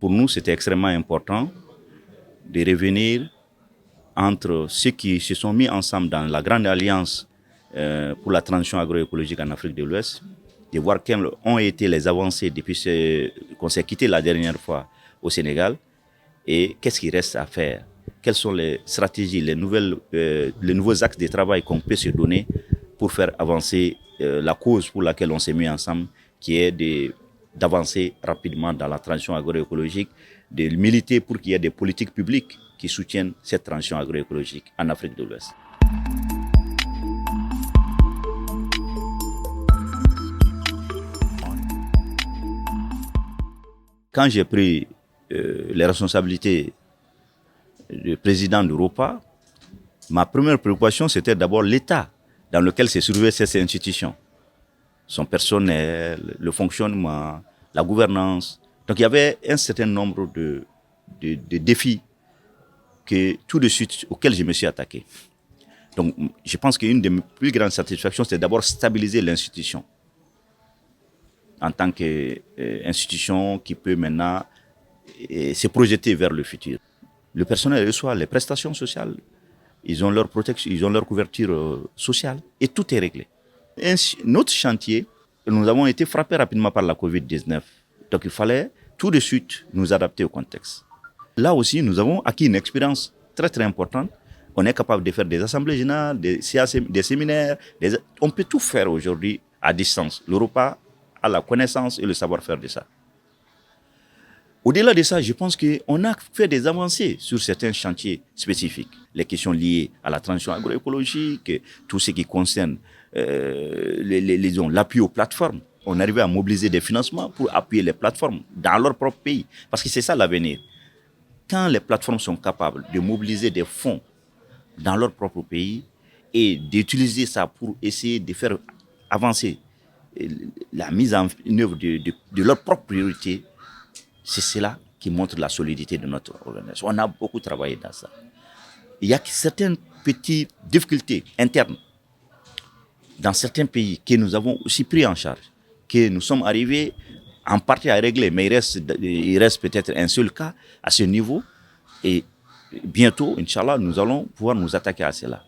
Pour nous, c'était extrêmement important de revenir entre ceux qui se sont mis ensemble dans la grande alliance pour la transition agroécologique en Afrique de l'Ouest, de voir quelles ont été les avancées depuis qu'on s'est quitté la dernière fois au Sénégal et qu'est-ce qu'il reste à faire. Quelles sont les stratégies, les nouveaux axes de travail qu'on peut se donner pour faire avancer la cause pour laquelle on s'est mis ensemble, qui est d'avancer rapidement dans la transition agroécologique, de militer pour qu'il y ait des politiques publiques qui soutiennent cette transition agroécologique en Afrique de l'Ouest. Quand j'ai pris les responsabilités de président d'Europa, ma première préoccupation, c'était d'abord l'État dans lequel se trouvaient ces institutions. Son personnel, le fonctionnement, la gouvernance. Donc il y avait un certain nombre de défis tout de suite auxquels je me suis attaqué. Donc je pense qu'une de mes plus grandes satisfactions, c'est d'abord stabiliser l'institution en tant qu'institution qui peut maintenant se projeter vers le futur. Le personnel reçoit les prestations sociales, ils ont leur protection, ils ont leur couverture sociale et tout est réglé. Notre chantier, nous avons été frappés rapidement par la Covid-19. Donc il fallait tout de suite nous adapter au contexte. Là aussi, nous avons acquis une expérience très très importante. On est capable de faire des assemblées générales, des séminaires. On peut tout faire aujourd'hui à distance. L'Europa a la connaissance et le savoir-faire de ça. Au-delà de ça, je pense qu'on a fait des avancées sur certains chantiers spécifiques. Les questions liées à la transition agroécologique, tout ce qui concerne l'appui aux plateformes. On arrivait à mobiliser des financements pour appuyer les plateformes dans leur propre pays. Parce que c'est ça l'avenir. Quand les plateformes sont capables de mobiliser des fonds dans leur propre pays et d'utiliser ça pour essayer de faire avancer la mise en œuvre de leurs propres priorités, c'est cela qui montre la solidité de notre organisation. On a beaucoup travaillé dans ça. Il y a certaines petites difficultés internes dans certains pays que nous avons aussi pris en charge, que nous sommes arrivés en partie à régler, mais il reste peut-être un seul cas à ce niveau. Et bientôt, Inch'Allah, nous allons pouvoir nous attaquer à cela.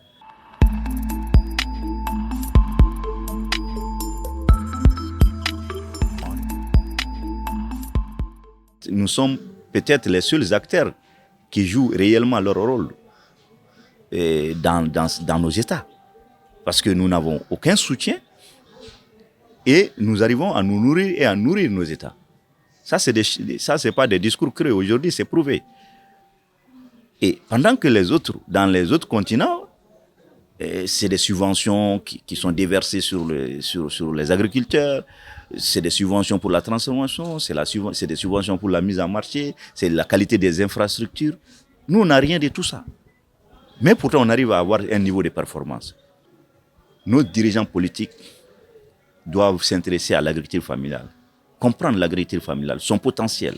Nous sommes peut-être les seuls acteurs qui jouent réellement leur rôle dans nos États. Parce que nous n'avons aucun soutien et nous arrivons à nous nourrir et à nourrir nos États. Ça, c'est pas des discours creux. Aujourd'hui, c'est prouvé. Et pendant que dans les autres continents, c'est des subventions qui sont déversées sur les agriculteurs, c'est des subventions pour la transformation, c'est des subventions pour la mise en marché, c'est la qualité des infrastructures. Nous, on n'a rien de tout ça. Mais pourtant, on arrive à avoir un niveau de performance. Nos dirigeants politiques doivent s'intéresser à l'agriculture familiale, comprendre l'agriculture familiale, son potentiel.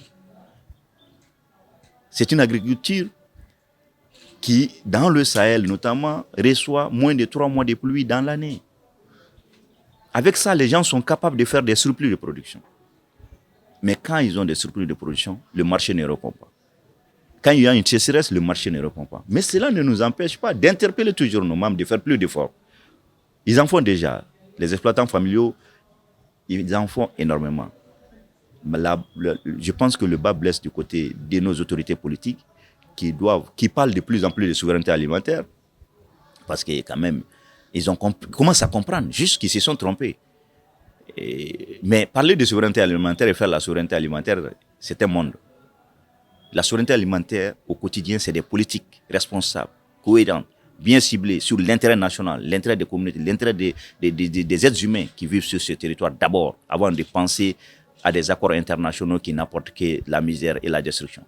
C'est une agriculture qui, dans le Sahel notamment, reçoit moins de 3 mois de pluie dans l'année. Avec ça, les gens sont capables de faire des surplus de production. Mais quand ils ont des surplus de production, le marché ne répond pas. Quand il y a une sécheresse, le marché ne répond pas. Mais cela ne nous empêche pas d'interpeller toujours nos membres, de faire plus d'efforts. Ils en font déjà. Les exploitants familiaux, ils en font énormément. Mais là, je pense que le bas blesse du côté de nos autorités politiques qui parlent de plus en plus de souveraineté alimentaire. Parce que quand même, ils commencent à comprendre, juste qu'ils se sont trompés. Mais parler de souveraineté alimentaire et faire la souveraineté alimentaire, c'est un monde. La souveraineté alimentaire, au quotidien, c'est des politiques responsables, cohérentes, bien ciblées sur l'intérêt national, l'intérêt des communautés, l'intérêt des êtres humains qui vivent sur ce territoire d'abord, avant de penser à des accords internationaux qui n'apportent que la misère et la destruction.